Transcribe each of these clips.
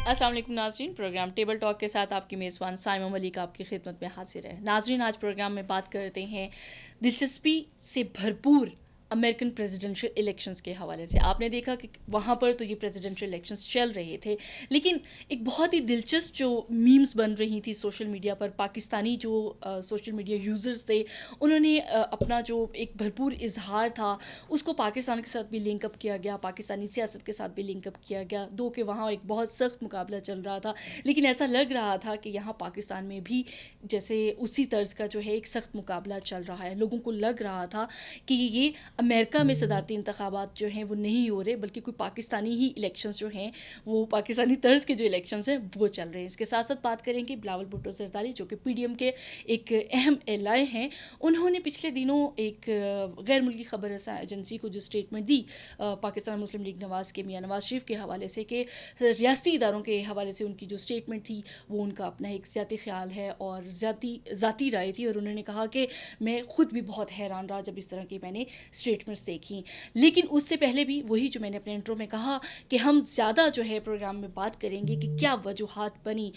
السلام علیکم ناظرین، پروگرام ٹیبل ٹاک کے ساتھ آپ کی میزبان سائمہ ملک آپ کی خدمت میں حاضر ہے. ناظرین، آج پروگرام میں بات کرتے ہیں دلچسپی سے بھرپور امریکن پریزیڈنشل الیکشنز کے حوالے سے. آپ نے دیکھا کہ وہاں پر تو یہ پریزیڈنشل الیکشنز چل رہے تھے، لیکن ایک بہت ہی دلچسپ جو میمز بن رہی تھی سوشل میڈیا پر، پاکستانی جو سوشل میڈیا یوزرز تھے انہوں نے اپنا جو ایک بھرپور اظہار تھا اس کو پاکستان کے ساتھ بھی لنک اپ کیا گیا، پاکستانی سیاست کے ساتھ بھی لنک اپ کیا گیا. دو کہ وہاں ایک بہت سخت مقابلہ چل رہا تھا، لیکن ایسا لگ رہا تھا کہ یہاں پاکستان میں بھی جیسے اسی طرز کا جو ہے ایک سخت مقابلہ چل رہا ہے. لوگوں کو لگ رہا تھا کہ یہ امریکہ میں صدارتی انتخابات جو ہیں وہ نہیں ہو رہے، بلکہ کوئی پاکستانی ہی الیکشنز جو ہیں وہ پاکستانی طرز کے جو الیکشنز ہیں وہ چل رہے ہیں. اس کے ساتھ ساتھ بات کریں گے بلاول بھٹو زرداری جو کہ پی ڈی ایم کے ایک اہم ایل آئی ہیں. انہوں نے پچھلے دنوں ایک غیر ملکی خبر رساں ایجنسی کو جو اسٹیٹمنٹ دی پاکستان مسلم لیگ نواز کے میاں نواز شریف کے حوالے سے، کہ ریاستی اداروں کے حوالے سے ان کی جو اسٹیٹمنٹ تھی وہ ان کا اپنا ایک ذاتی خیال ہے اور ذاتی رائے تھی، اور انہوں نے کہا کہ میں خود بھی بہت حیران رہا جب اس طرح کی میں نے اسٹیٹمنٹس دیکھیں. لیکن اس سے پہلے بھی وہی جو میں نے اپنے انٹرو میں کہا کہ ہم زیادہ جو ہے پروگرام میں بات کریں گے کہ کیا وجوہات بنی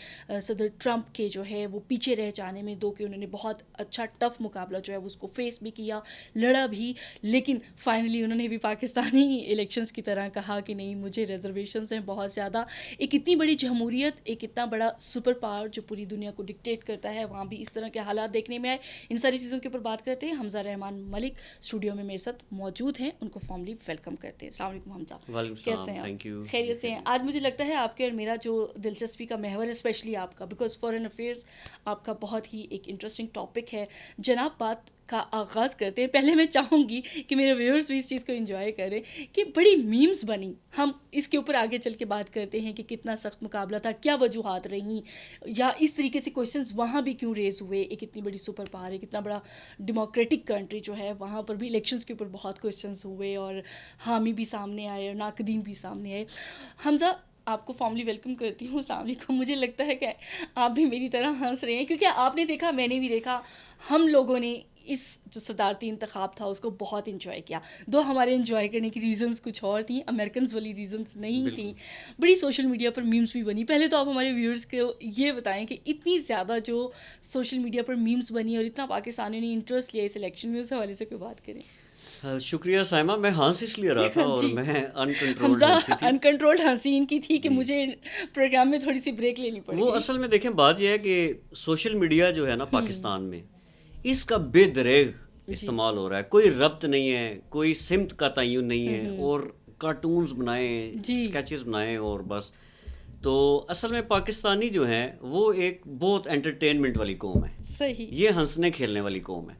صدر ٹرمپ کے جو ہے وہ پیچھے رہ جانے میں. دو کہ انہوں نے بہت اچھا ٹف مقابلہ جو ہے اس کو فیس بھی کیا، لڑا بھی، لیکن فائنلی انہوں نے بھی پاکستانی الیکشنز کی طرح کہا کہ نہیں، مجھے ریزرویشنز ہیں بہت زیادہ. ایک اتنی بڑی جمہوریت، ایک اتنا بڑا سپر پاور جو پوری دنیا کو ڈکٹیٹ کرتا ہے، وہاں بھی اس طرح کے حالات دیکھنے میں آئے. ان ساری چیزوں کے اوپر بات کرتے ہیں. حمزہ رحمان ملک اسٹوڈیو میں میرے ساتھ موجود ہیں، ان کو فارملی ویلکم کرتے ہیں. السلام علیکم حمزہ، کیسے ہیں آپ؟ خیریت سے ہیں؟ آج مجھے لگتا ہے آپ کے اور میرا جو دلچسپی کا محور ہے، اسپیشلی آپ کا، بیکاز فارن افیئرس آپ کا بہت ہی ایک انٹرسٹنگ ٹاپک ہے. جناب بات کا آغاز کرتے ہیں. پہلے میں چاہوں گی کہ میرے ویورز بھی اس چیز کو انجوائے کریں کہ بڑی میمز بنی. ہم اس کے اوپر آگے چل کے بات کرتے ہیں کہ کتنا سخت مقابلہ تھا، کیا وجوہات رہیں، یا اس طریقے سے کوشچنز وہاں بھی کیوں ریز ہوئے. ایک اتنی بڑی سپر پاور، ایک اتنا بڑا ڈیموکریٹک کنٹری جو ہے، وہاں پر بھی الیکشنز کے اوپر بہت کوشچنز ہوئے اور حامی بھی سامنے آئے اور ناقدین بھی سامنے آئے. حمزہ، آپ کو فارملی ویلکم کرتی ہوں. السلام علیکم. مجھے لگتا ہے کہ آپ بھی میری طرح ہنس رہے ہیں، کیونکہ آپ نے دیکھا، میں نے بھی دیکھا، ہم لوگوں نے اس جو صدارتی انتخاب تھا اس کو بہت انجوائے کیا. دو ہمارے انجوائے کرنے کی ریزنز کچھ اور تھیں، امریکنز والی ریزنز نہیں تھیں. بڑی سوشل میڈیا پر میمز بھی بنی. پہلے تو آپ ہمارے ویورز کو یہ بتائیں کہ اتنی زیادہ جو سوشل میڈیا پر میمز بنی اور اتنا پاکستانیوں نے انٹرسٹ لیا اس الیکشن میں، اس حوالے سے کوئی بات کریں. شکریہ سائمہ. میں ہنس اس لیے رہا تھا اور جی، میں حمزہ ہنسی تھی. انکنٹرولڈ ہنسی ان کی تھی کہ مجھے پروگرام میں تھوڑی سی بریک لینی پڑ وہ گئی. اصل میں دیکھیں، بات یہ ہے کہ سوشل میڈیا جو ہے نا پاکستان میں، اس کا بے دریغ استعمال ہو رہا ہے. کوئی ربط نہیں ہے، کوئی سمت کا تعین نہیں ہے، اور کارٹونز بنائیں، اسکیچز بنائیں اور بس. تو اصل میں پاکستانی جو ہیں وہ ایک بہت انٹرٹینمنٹ والی قوم ہے. صحیح. یہ ہنسنے کھیلنے والی قوم ہے.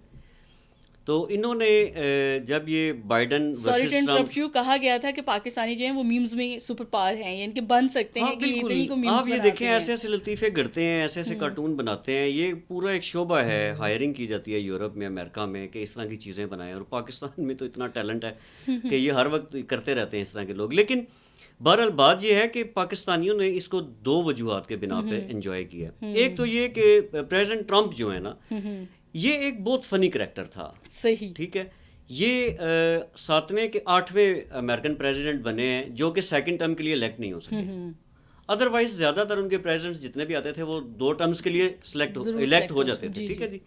تو انہوں نے جب یہ Biden sorry to versus interrupt Trump, you, کہا گیا تھا کہ پاکستانی جو ہیں وہ میمز میں سپر پاور ہیں، یعنی کہ بن سکتے ہیں، کہ یہ اتنی کو میمز آپ یہ بناتے دیکھیں ہیں. ایسے ایسے لطیفے گھڑتے ہیں، ایسے ایسے کارٹون بناتے ہیں. یہ پورا ایک شعبہ ہے، ہائرنگ کی جاتی ہے یورپ میں، امریکہ میں، کہ اس طرح کی چیزیں بنائیں. اور پاکستان میں تو اتنا ٹیلنٹ ہے کہ یہ ہر وقت کرتے رہتے ہیں اس طرح کے لوگ. لیکن بہرحال بات یہ ہے کہ پاکستانیوں نے اس کو دو وجوہات کے بنا پہ انجوائے کیا. ایک تو یہ کہ پریزیڈنٹ ٹرمپ جو ہے نا، یہ ایک بہت فنی کریکٹر تھا. صحیح. ٹھیک ہے. یہ 7ویں کہ 8ویں امریکن پریزیڈنٹ بنے ہیں جو کہ سیکنڈ ٹرم کے لیے الیکٹ نہیں ہو سکے. ادروائز زیادہ تر ان کے پریزیڈنٹس جتنے بھی آتے تھے وہ 2 ٹرمز کے لیے الیکٹ ہو جاتے تھے. ٹھیک ہے جی.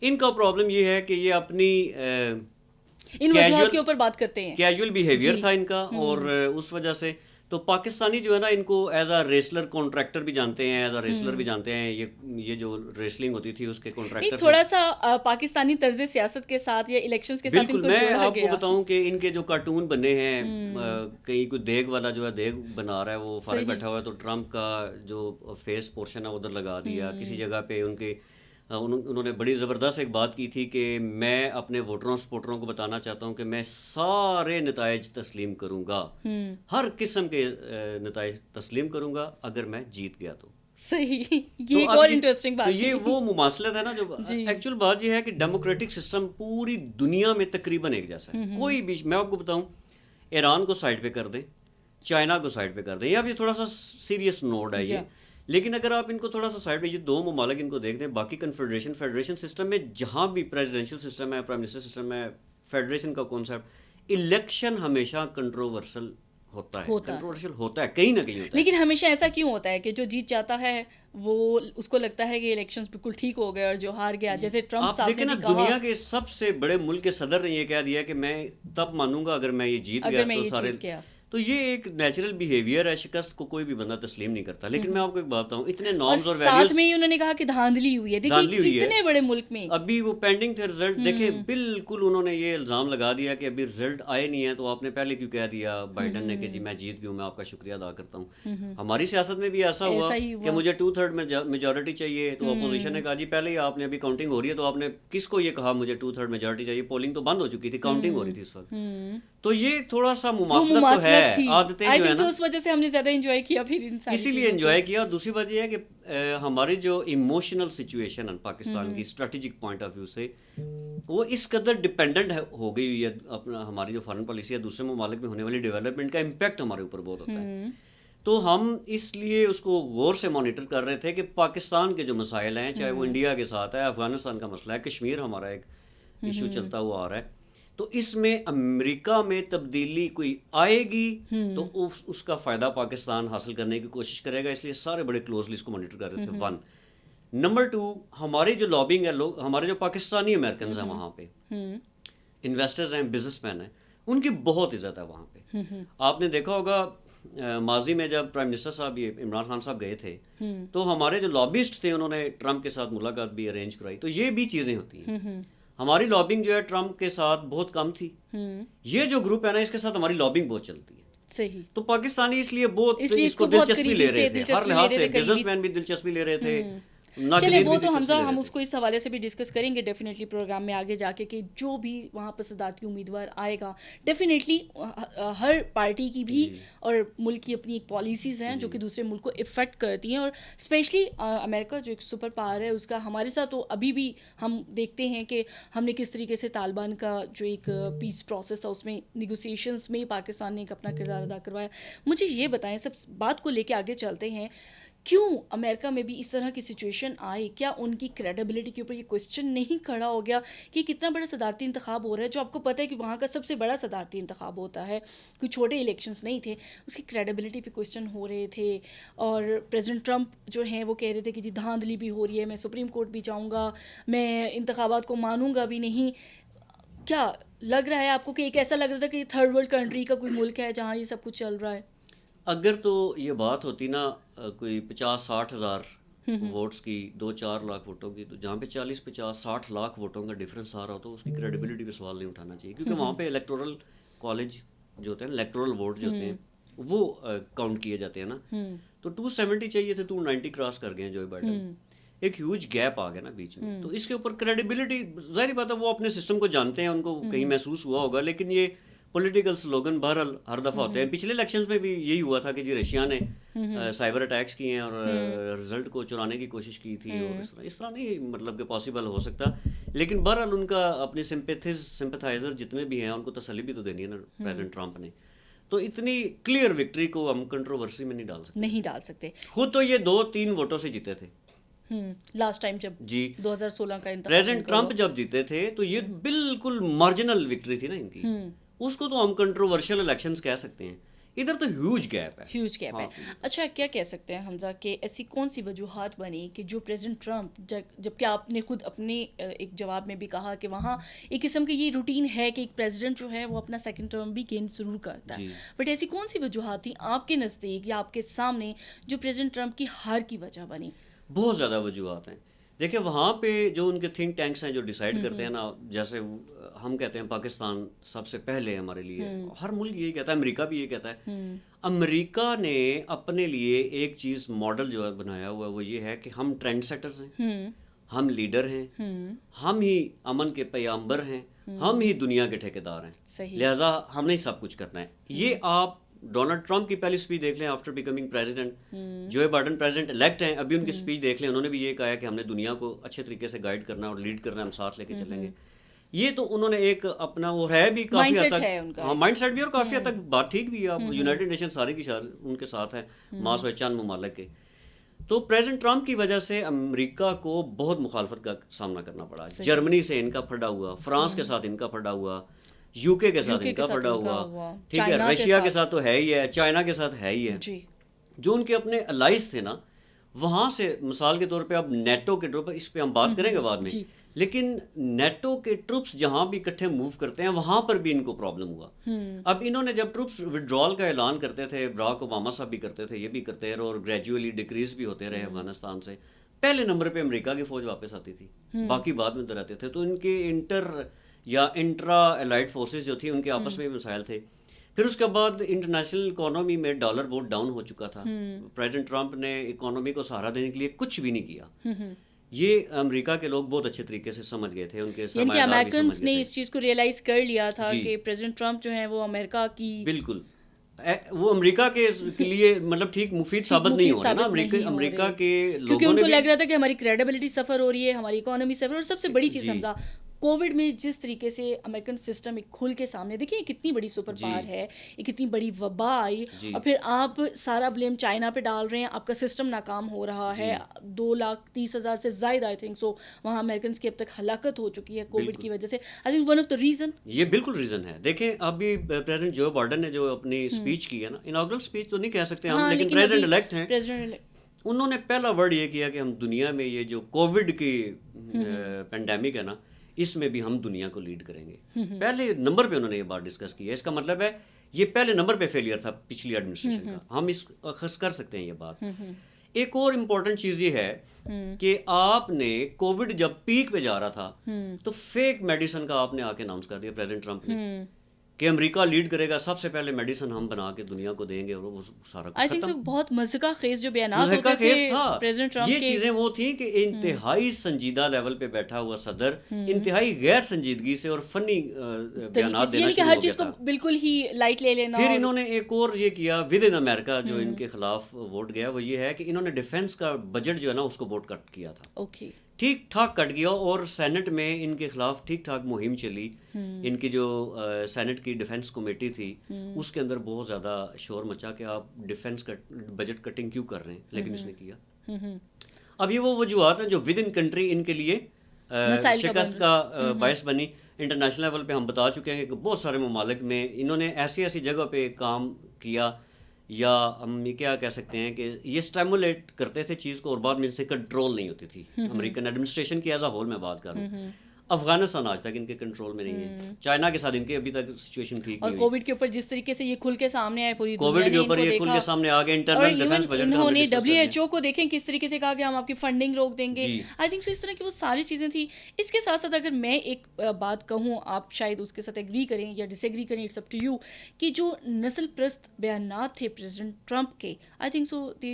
ان کا پرابلم یہ ہے کہ یہ اپنی ان وجوہات کے اوپر بات کرتے ہیں. کیجول بیہیویئر تھا ان کا، اور اس وجہ سے تو پاکستانی جو ہے نا ان کو ایز اے ریسلر کانٹریکٹر بھی جانتے ہیں، ایز اے ریسلر بھی جانتے ہیں. یہ جو ریسلنگ ہوتی تھی اس کے کانٹریکٹر. تھوڑا سا پاکستانی طرز سیاست کے ساتھ یا الیکشنز کے ساتھ ان کو جوڑا گیا. میں آپ کو بتاؤں کہ ان کے جو کارٹون بنے ہیں، کہیں کوئی دیگ والا جو ہے دیگ بنا رہا ہے، وہ فارغ بیٹھا ہوا ہے تو ٹرمپ کا جو فیس پورشن ہے ادھر لگا دیا. کسی جگہ پہ انہوں نے بڑی زبردست ایک بات کی تھی کہ میں اپنے ووٹروں سپورٹروں کو بتانا چاہتا ہوں کہ میں سارے نتائج تسلیم کروں گا، ہر قسم کے نتائج تسلیم کروں گا اگر میں جیت گیا تو. صحیح. یہ ایک اور انٹرسٹنگ بات. تو یہ وہ مماثلت ہے نا جو ایکچوئل بات یہ ہے کہ ڈیموکریٹک سسٹم پوری دنیا میں تقریباً ایک جیسا ہے. کوئی بھی، میں آپ کو بتاؤں، ایران کو سائڈ پہ کر دیں، چائنا کو سائڈ پہ کر دیں، اب یہ تھوڑا سا سیریس نوڈ ہے یہ، لیکن اگر آپ ان کو تھوڑا سا سائڈ پہ، یہ 2 ممالک ان کو دیکھ دیں، باقی فیڈریشن سسٹم میں جہاں بھی پریزیڈنشل سسٹم ہے، پرائم منسٹر سسٹم ہے، فیڈریشن کا کانسیپٹ، الیکشن ہمیشہ کنٹروورسل ہوتا ہے، کنٹروورشل ہوتا ہے، کہیں نہ کہیں ہوتا ہے. لیکن ہمیشہ ایسا کیوں ہوتا ہے کہ جو جیت جاتا ہے وہ اس کو لگتا ہے کہ الیکشنز بالکل ٹھیک ہو گئے اور جو ہار گیا، جیسے ٹرمپ صاحب نے بھی کہا. آپ دیکھیں نا، دنیا کے سب سے بڑے ملک کے صدر نے یہ کہہ دیا کہ میں تب مانوں گا اگر میں یہ جیت گیا تو سارے. تو یہ ایک نیچرل بیہیویئر ہے، شکست کو کوئی بھی بندہ تسلیم نہیں کرتا. لیکن میں آپ کو ایک بات بتاؤں، اتنے نارمز اور ویلیوز، ساتھ میں ہی انہوں نے کہا کہ دھاندلی ہوئی ہے. دیکھیے اتنے بڑے ملک میں ابھی وہ پینڈنگ تھے رزلٹ. دیکھیں بالکل انہوں نے یہ الزام لگا دیا کہ ابھی رزلٹ آئے نہیں ہیں، تو آپ نے پہلے کیوں کہہ دیا بائیڈن نے کہ جی میں جیت گیا ہوں، میں آپ کا شکریہ ادا کرتا ہوں. ہماری سیاست میں بھی ایسا ہوا کہ مجھے 2/3 میجورٹی چاہیے، تو اپوزیشن نے کہا جی پہلے ہی آپ نے ابھی کاؤنٹنگ ہو رہی ہے، تو آپ نے کس کو یہ کہا مجھے 2/3 میجورٹی چاہیے؟ پولنگ تو بند ہو چکی تھی، کاؤنٹنگ ہو رہی تھی اس وقت. تو یہ تھوڑا سا مماثلت تو ہے، عادتیں جو ہے نا، اس وجہ سے ہم نے زیادہ انجوائے کیا، پھر اسی لیے انجوائے کیا. اور دوسری بات یہ ہے کہ ہماری جو ایموشنل سچویشن ہے پاکستان کی اسٹریٹجک پوائنٹ آف ویو سے، وہ اس قدر ڈپینڈنٹ ہو گئی ہوئی ہے اپنا، ہماری جو فارن پالیسی ہے دوسرے ممالک میں ہونے والی ڈیولپمنٹ کا امپیکٹ ہمارے اوپر بہت ہوتا ہے. تو ہم اس لیے اس کو غور سے مانیٹر کر رہے تھے کہ پاکستان کے جو مسائل ہیں، چاہے وہ انڈیا کے ساتھ ہے، افغانستان کا مسئلہ ہے، کشمیر ہمارا ایک ایشو چلتا ہوا آ رہا ہے، تو اس میں امریکہ میں تبدیلی کوئی آئے گی تو اس کا فائدہ پاکستان حاصل کرنے کی کوشش کرے گا. اس لیے سارے بڑے کلوزلی اس کو مانیٹر کر رہے تھے. 1 نمبر 2، ہماری جو لابنگ ہے، لوگ ہمارے جو پاکستانی امریکنز ہیں وہاں پہ، انویسٹرز ہیں، بزنس مین ہیں، ان کی بہت عزت ہے وہاں پہ. آپ نے دیکھا ہوگا ماضی میں جب پرائم منسٹر صاحب یہ عمران خان صاحب گئے تھے، تو ہمارے جو لابسٹ تھے انہوں نے ٹرمپ کے ساتھ ملاقات بھی ارینج کرائی. تو یہ بھی چیزیں ہوتی ہیں. ہماری لابنگ جو ہے ٹرمپ کے ساتھ بہت کم تھی. یہ جو گروپ ہے نا، اس کے ساتھ ہماری لابنگ بہت چلتی ہے. صحیح. تو پاکستانی اس لیے بہت اس کو دلچسپی لے رہے تھے، ہر لحاظ سے بزنس مین بھی دلچسپی لے رہے تھے. چلے وہ تو حمزہ ہم اس کو اس حوالے سے بھی ڈسکس کریں گے ڈیفینیٹلی پروگرام میں آگے جا کے، کہ جو بھی وہاں پر صدارتی امیدوار آئے گا ڈیفینیٹلی ہر پارٹی کی بھی اور ملک کی اپنی ایک پالیسیز ہیں جو کہ دوسرے ملک کو افیکٹ کرتی ہیں. اور اسپیشلی امریکہ جو ایک سپر پاور ہے، اس کا ہمارے ساتھ تو ابھی بھی ہم دیکھتے ہیں کہ ہم نے کس طریقے سے طالبان کا جو ایک پیس پروسیس تھا اس میں نیگوسیشنز میں پاکستان نے ایک اپنا کردار ادا کروایا. مجھے یہ بتائیں، سب بات کو لے کے آگے چلتے ہیں، کیوں امریکہ میں بھی اس طرح کی سچویشن آئی؟ کیا ان کی کریڈیبلٹی کے اوپر یہ کوسچن نہیں کھڑا ہو گیا کہ کتنا بڑا صدارتی انتخاب ہو رہا ہے، جو آپ کو پتہ ہے کہ وہاں کا سب سے بڑا صدارتی انتخاب ہوتا ہے، کوئی چھوٹے الیکشنز نہیں تھے، اس کی کریڈیبلٹی پہ کوسچن ہو رہے تھے. اور پریزیڈنٹ ٹرمپ جو ہیں وہ کہہ رہے تھے کہ جی دھاندلی بھی ہو رہی ہے، میں سپریم کورٹ بھی جاؤں گا، میں انتخابات کو مانوں گا بھی نہیں. کیا لگ رہا ہے آپ کو کہ ایک ایسا لگ رہا تھا کہ تھرڈ ورلڈ کنٹری کا کوئی ملک ہے جہاں یہ سب کچھ چل رہا ہے؟ اگر تو یہ بات ہوتی نا کوئی 50-60 ہزار ووٹس کی، 2-4 لاکھ ووٹوں کی، تو جہاں پہ 40-50-60 لاکھ ووٹوں کا ڈفرینس آ رہا ہو تو اس کی کریڈیبلٹی پہ سوال نہیں اٹھانا چاہیے. کیونکہ وہاں پہ الیکٹورل کالج جو ہوتے ہیں، الیکٹورل ووٹ جو ہوتے ہیں وہ کاؤنٹ کیے جاتے ہیں نا. تو 270 چاہیے تھے، 290 کراس کر گئے ہیں جو بائیڈن. ایک ہیوج گیپ آ گیا نا بیچ میں. تو اس کے اوپر کریڈیبلٹی ظاہری بات ہے، وہ اپنے سسٹم کو جانتے ہیں، ان کو کہیں محسوس ہوا ہوگا. لیکن یہ پولیٹیکل سلوگن بہرحال ہر دفعہ ہوتے ہیں. پچھلے الیکشنز میں بھی یہی ہوا تھا کہ جی رشیا نے سائبر اٹیکس کیے ہیں اور رزلٹ کو چرانے کی کوشش کی تھی. اور اس طرح نہیں مطلب کہ پاسبل ہو سکتا. لیکن بہرحال ان کا اپنے سمپیتھائزر جتنے بھی ہیں ان کو تسلی بھی تو دینی ہے نا پریزیڈنٹ ٹرمپ نے. تو اتنی کلیئر وکٹری کو ہم کنٹروورسی میں نہیں ڈال سکتے. خود تو یہ 2-3 ووٹوں سے جیتے تھے لاسٹ ٹائم جب جی 2016 کا انتخاب پریزیڈنٹ ٹرمپ جب جیتے تھے تو یہ بالکل مارجنل وکٹری تھی نا ان کی. اس کو تو ہم کنٹروورشل الیکشنز کہہ سکتے ہیں. ادھر تو ہیوج گیپ ہے. اچھا کیا کہہ سکتے ہیں حمزہ کہ ایسی کون سی وجوہات بنی کہ جو پریزیڈنٹ ٹرمپ، جبکہ آپ نے خود اپنے ایک جواب میں بھی کہا کہ وہاں ایک قسم کی یہ روٹین ہے کہ ایک پریزیڈنٹ جو ہے وہ اپنا سیکنڈ ٹرم بھی گین ضرور کرتا ہے، بٹ ایسی کون سی وجوہات تھیں آپ کے نزدیک یا آپ کے سامنے جو پریزیڈنٹ ٹرمپ کی ہار کی وجہ بنی؟ بہت زیادہ وجوہات ہیں. دیکھیں وہاں پہ جو ان کے تھنک ٹینکس ہیں جو ڈیسائیڈ کرتے ہیں نا، جیسے ہم کہتے ہیں پاکستان سب سے پہلے ہمارے لیے، ہر ملک یہی کہتا ہے، امریکہ بھی یہ کہتا ہے. امریکہ نے اپنے لیے ایک چیز ماڈل جو ہے بنایا ہوا ہے، وہ یہ ہے کہ ہم ٹرینڈ سیٹرز ہیں، ہم لیڈر ہیں، ہم ہی امن کے پیامبر ہیں، ہم ہی دنیا کے ٹھیکیدار ہیں، لہٰذا ہم نے سب کچھ کرنا ہے. یہ آپ ڈونلڈ ٹرمپ کی پہلی اسپیچ دیکھ لیں after becoming president, Joe Biden president elect ہیں ابھی، ان کی اسپیچ دیکھ لیں. انہوں نے بھی یہ کہا ہے کہ ہم نے دنیا کو اچھے طریقے سے گائیڈ کرنا ہے اور لیڈ کرنا ہے، ہم ساتھ لے کے چلیں گے. یہ تو انہوں نے ایک اپنا وہ ہے بھی کافی حد تک، ہاں مائنڈ سیٹ بھی، اور کافی حد تک بات ٹھیک بھی ہے. یونائٹڈ نیشن سارے کی ان کے ساتھ ہے، ماس و چند ممالک کے. تو پریزیڈنٹ ٹرمپ کی وجہ سے امریکہ کو بہت مخالفت کا سامنا کرنا پڑا. جرمنی سے ان کا پھڈا ہوا، فرانس کے ساتھ ان کا پھڈا ہوا، یو کے ساتھ ان کا بڑا ہوا، ٹھیک ہے، رشیا کے ساتھ تو ہے ہی ہے، چائنا کے ساتھ ہے ہی ہے، جو ان کے اپنے الائز تھے نا وہاں سے، مثال کے طور پہ اب نیٹو کے طور پر، اس پہ ہم بات کریں گے بعد میں، لیکن نیٹو کے ٹروپس جہاں بھی اکٹھے موو کرتے ہیں وہاں پر بھی ان کو پرابلم ہوا. اب انہوں نے جب ٹروپس وڈرال کا اعلان کرتے تھے، براک اوباما صاحب بھی کرتے تھے، یہ بھی کرتے رہے، اور گریجولی ڈکریز بھی ہوتے رہے افغانستان سے، پہلے نمبر پہ امریکہ کی فوج واپس آتی تھی، باقی بعد میں تو رہتے تھے. تو ان کے انٹر یا انٹرا الائڈ فورسز جو تھی ان کے آپس میں بھی مسائل تھے. پھر اس کے بعد انٹرنیشنل اکانومی میں ڈالر بہت ڈاؤن ہو چکا تھا، پریزیڈنٹ ٹرمپ نے اکانومی کو سہارا دینے کے لیے کچھ بھی نہیں کیا. یہ امریکہ کے لوگ بہت اچھے طریقے سے سمجھ گئے تھے، ان کے یعنی کہ امریکنز نے اس چیز کو ریئلائز کر لیا تھا کہ پریزیڈنٹ ٹرمپ جو ہیں وہ امریکہ کی، بالکل وہ امریکہ کے لیے مطلب ٹھیک مفید ثابت نہیں ہو رہا نا امریکہ کے لوگوں نے، کیونکہ ان کو لگ رہا تھا کہ ہماری کریڈیبلٹی سفر ہو رہی ہے، ہماری اکانومی سفر، اور سب سے بڑی چیز سمجھا کووڈ میں جس طریقے سے امریکن سسٹم ایک کھل کے سامنے، دیکھیں یہ کتنی بڑی سپر پاور ہے، یہ کتنی بڑی وبا آئی، اور پھر آپ سارا بلیم چائنا پہ ڈال رہے ہیں، آپ کا سسٹم ناکام ہو رہا ہے. 2,30,000 سے زائد آئی تھنک سو وہاں امریکنس کی اب تک ہلاکت ہو چکی ہے کووڈ کی وجہ سے. I think one of the reason, یہ بالکل ریزن ہے. دیکھیں ابھی پریزیڈنٹ جو بائیڈن نے جو اپنی اسپیچ کی ہے نا، اناگرل اسپیچ تو نہیں کہہ سکتے ہم، لیکن پریزیڈنٹ الیکٹ ہیں، انہوں نے پہلا ورڈ یہ کیا کہ ہم دنیا میں یہ جو کووڈ کی پینڈیمک ہے نا، اس میں بھی ہم دنیا کو لیڈ کریں گے. پہلے نمبر پہ انہوں نے یہ بات ڈسکس کی ہے. اس کا مطلب ہے یہ پہلے نمبر پہ فیلئر تھا پچھلی ایڈمنسٹریشن کا، ہم اس خص کر سکتے ہیں یہ بات. ایک اور امپورٹنٹ چیز یہ ہے کہ آپ نے کووڈ جب پیک پہ جا رہا تھا تو فیک میڈیسن کا آپ نے آ کے اناؤنس کر دیا پریزیڈنٹ ٹرمپ نے کہ امریکہ لیڈ کرے گا، سب سے پہلے میڈیسن ہم بنا کے دنیا کو دیں گے، اور وہ سارا کچھ ختم. بہت مذہقہ خیز جو بیانات ہوتے تھے پریزیڈنٹ ٹرمپ کے، یہ چیزیں وہ تھیں کہ انتہائی سنجیدہ لیول پہ بیٹھا ہوا صدر انتہائی غیر سنجیدگی سے اور فنی بیانات دینا شروع ہو گیا، ہر چیز کو بالکل ہی لائٹ لے لینا. پھر انہوں نے ایک اور یہ کیا ود ان امریکہ، جو ان کے خلاف ووٹ گیا، وہ یہ ہے کہ انہوں نے ڈیفنس کا بجٹ جو ہے نا اس کو ووٹ کٹ کیا تھا. اوکے، ٹھیک ٹھاک کٹ گیا، اور سینٹ میں ان کے خلاف ٹھیک ٹھاک مہم چلی. ان کی جو سینٹ کی ڈیفنس کمیٹی تھی اس کے اندر بہت زیادہ شور مچا کہ آپ ڈیفنس کا بجٹ کٹنگ کیوں کر رہے ہیں، لیکن اس نے کیا. اب یہ وہ وجوہات ہیں جو ود ان کنٹری ان کے لیے شکست کا باعث بنی. انٹرنیشنل لیول پہ ہم بتا چکے ہیں کہ بہت سارے ممالک میں انہوں نے ایسی ایسی جگہ پہ کام کیا، یا ہم یہ کیا کہہ سکتے ہیں کہ یہ اسٹیمولیٹ کرتے تھے چیز کو، اور بعد میں ان سے کنٹرول نہیں ہوتی تھی. امریکن ایڈمنسٹریشن کی ایز اے ہول میں بات کر رہا ہوں. افغانستان آج تک ان کے کنٹرول میں نہیں ہے. چائنا کے ساتھ ان کے ابھی تک سچویشن ٹھیک نہیں ہوئی. اور کووڈ کے اوپر جس طریقے سے یہ کھل کے سامنے آئے، پوری کووڈ کے اوپر یہ کھل کے سامنے آ گئے. انٹرنل ڈیفنس بجٹ انہوں نے WHO کو دیکھیں کس طریقے سے کہا کہ ہم آپ کی فنڈنگ روک دیں گے. آئی تھنک سو اس طرح کی وہ ساری چیزیں تھیں. اس کے ساتھ ساتھ اگر میں ایک بات کہوں، آپ شاید اس کے ساتھ ایگری کریں یا ڈس ایگری کریں، اٹس اپ ٹو یو، کہ جو نسل پرست بیانات تھے پریزیڈنٹ ٹرمپ کے، I think so they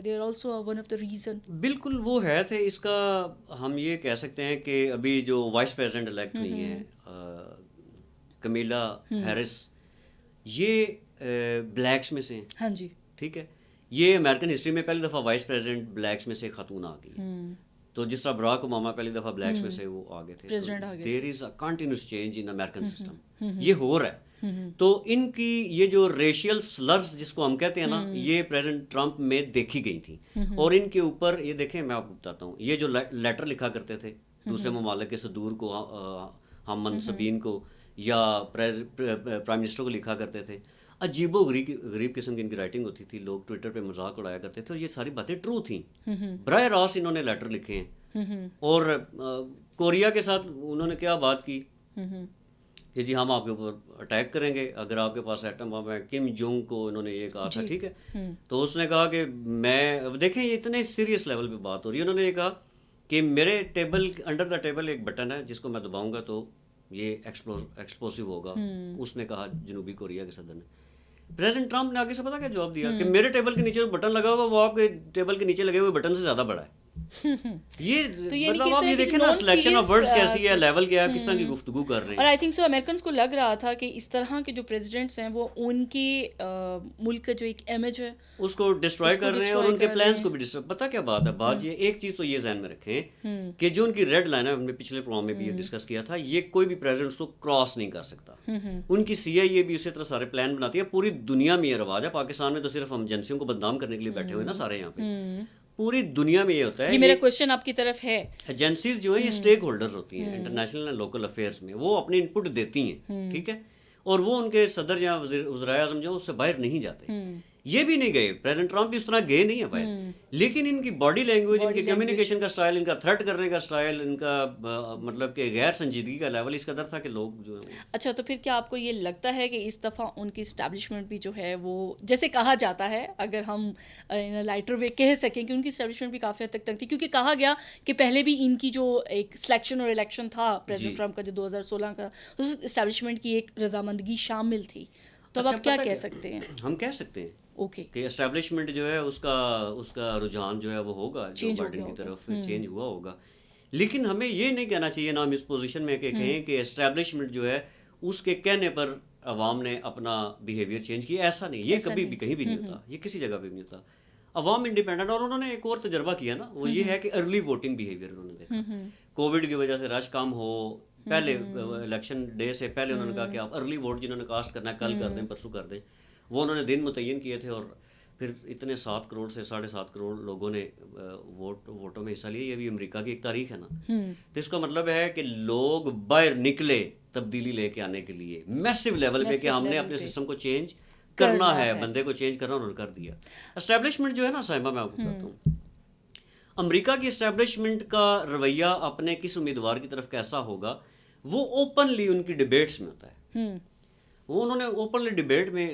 are also one of the reason. بالکل وہ ہے تھے. اس کا ہم یہ کہہ سکتے ہیں کہ ابھی جو وائس پریزیڈنٹ الیکٹ ہوئی ہیں کمیلا ہیرس، یہ بلیکس میں سے ہیں. ہاں جی، ٹھیک ہے. یہ امریکن ہسٹری میں پہلی دفعہ وائس پریزیڈنٹ بلیکس میں سے خاتون آ گئی. تو جس طرح براک اوباما پہلی دفعہ بلیکس میں سے وہ آ گئے تھے. There is a continuous change in American system. یہ ہو رہا ہے. تو ان کی یہ جو ریشیل سلرز جس کو ہم کہتے ہیں نا، یہ پریزیڈنٹ ٹرمپ میں دیکھی گئی تھیں. اور ان کے اوپر یہ دیکھیں، میں آپ کو بتاتا ہوں، یہ جو لیٹر لکھا کرتے تھے دوسرے ممالک کے صدور کو، ہم منصبین کو، یا پرائم منسٹر کو لکھا کرتے تھے، عجیب و غریب قسم کی ان کی رائٹنگ ہوتی تھی. لوگ ٹویٹر پہ مذاق اڑایا کرتے تھے، اور یہ ساری باتیں ٹرو تھیں. براہ راست انہوں نے لیٹر لکھے ہیں. اور کوریا کے ساتھ انہوں نے کیا بات کی کہ جی ہم آپ کے اوپر اٹیک کریں گے اگر آپ کے پاس ایٹم بم ہے. کم جونگ کو انہوں نے یہ کہا تھا، ٹھیک ہے. تو اس نے کہا کہ میں، دیکھیں یہ اتنے سیریس لیول پہ بات ہو رہی ہے. انہوں نے یہ کہا کہ میرے ٹیبل انڈر دا ٹیبل ایک بٹن ہے جس کو میں دباؤں گا تو یہ ایکسپلوسیو ہوگا. اس نے کہا جنوبی کوریا کے صدر نے. پریزیڈنٹ ٹرمپ نے آگے سے پتا کیا جواب دیا کہ میرے ٹیبل کے نیچے بٹن لگا ہوا وہ آپ کے ٹیبل کے نیچے لگے ہوئے بٹن سے زیادہ بڑا ہے. یہ مطلب آپ یہ دیکھیں نا سلیکشن آف ورڈز کیسی ہے، لیول کیا ہے، کس طرح کی گفتگو کر رہے ہیں. اور آئی تھنک سو امریکنس کو لگ رہا تھا کہ اس طرح کے جو پریزیڈنٹس ہیں وہ ان کے ملک کا جو ایک امیج ہے اس کو ڈسٹرائے کر رہے ہیں، اور ان کے پلانس کو بھی ڈسٹرائے. پتہ کیا بات ہے، بات یہ ایک چیز تو یہ ذہن میں رکھیں کہ جو ان کی ریڈ لائن ہے، ہم نے پچھلے پروگرام میں بھی یہ ڈسکس کیا تھا، یہ کوئی بھی پریزیڈنٹ کو کراس نہیں کر سکتا. ان کی CIA بھی اسی طرح سارے پلان بناتی ہے. پوری دنیا میں یہ رواج ہے. پاکستان میں تو صرف ہم ایجنسیوں کو بدنام کرنے کے لیے بیٹھے ہوئے نا سارے یہاں پہ. پوری دنیا میں یہ ہوتا ہے. یہ میرا کوشچن آپ کی طرف ہے. ایجنسیز جو ہیں یہ اسٹیک ہولڈرز ہوتی ہیں انٹرنیشنل اینڈ لوکل افیئرس میں, وہ اپنی ان پٹ دیتی ہیں, ٹھیک ہے, اور وہ ان کے صدر یا وزرائے اعظم جو اس سے باہر نہیں جاتے. یہ بھی نہیں گئے, پریزیڈنٹ ٹرمپ بھی اس طرح گئے نہیں ہیں باہر, لیکن ان کی باڈی لینگویج, ان کی کمیونیکیشن کا سٹائل, ان کا تھریٹ کرنے کا سٹائل, ان کا مطلب کہ غیر سنجیدگی کا لیول اس قدر تھا کہ لوگ جو ہیں. اچھا, تو پھر کیا آپ کو یہ لگتا ہے کہ اس دفعہ ان کی اسٹیبلشمنٹ بھی جو ہے وہ جیسے کہا جاتا ہے, اگر ہم لائٹر وے کہہ سکیں کہ ان کی اسٹیبلشمنٹ بھی کافی حد تک تنگ تھی, کیونکہ کہا گیا کہ پہلے بھی ان کی جو ایک سلیکشن اور الیکشن تھا پریزیڈنٹ ٹرمپ کا جو 2016 کا, اس اسٹیبلشمنٹ کی ایک رضامندگی شامل تھی, تو اب آپ کیا کہہ سکتے ہیں؟ ہم کہہ سکتے ہیں اوکے کہ اسٹیبلشمنٹ جو ہے اس کا رجحان جو ہے وہ ہوگا جو بائیڈن کی طرف چینج ہوا ہوگا, لیکن ہمیں یہ نہیں کہنا چاہیے نا ہم اس پوزیشن میں کہ کہیں کہ اسٹیبلشمنٹ جو ہے اس کے کہنے پر عوام نے اپنا بیہیویئر چینج کیا. ایسا نہیں, یہ کبھی بھی کہیں بھی نہیں ہوتا, یہ کسی جگہ پہ بھی نہیں ہوتا. عوام انڈیپینڈنٹ, اور انہوں نے ایک اور تجربہ کیا نا, وہ یہ ہے کہ ارلی ووٹنگ بیہیویئر انہوں نے دیکھا. کووڈ کی وجہ سے رش کم ہو, پہلے الیکشن ڈے سے پہلے انہوں نے کہا کہ آپ ارلی ووٹ جنہوں نے کاسٹ کرنا ہے کل کر دیں, پرسوں کر دیں, وہ انہوں نے دن متعین کیے تھے, اور پھر اتنے 7 کروڑ سے 7.5 کروڑ لوگوں نے ووٹوں میں حصہ لیا. یہ بھی امریکہ کی ایک تاریخ ہے نا, تو اس کا مطلب ہے کہ لوگ باہر نکلے تبدیلی لے کے آنے کے لیے میسو لیول پہ, کہ ہم نے اپنے سسٹم کو چینج کرنا ہے, بندے کو چینج کرنا, انہوں نے کر دیا. اسٹیبلشمنٹ جو ہے نا صاحبہ, میں آپ کو کہتا ہوں, امریکہ کی اسٹیبلشمنٹ کا رویہ اپنے کس امیدوار کی طرف کیسا ہوگا وہ اوپنلی ان کی ڈبیٹس میں ہوتا ہے. وہ انہوں نے اوپنلی ڈبیٹ میں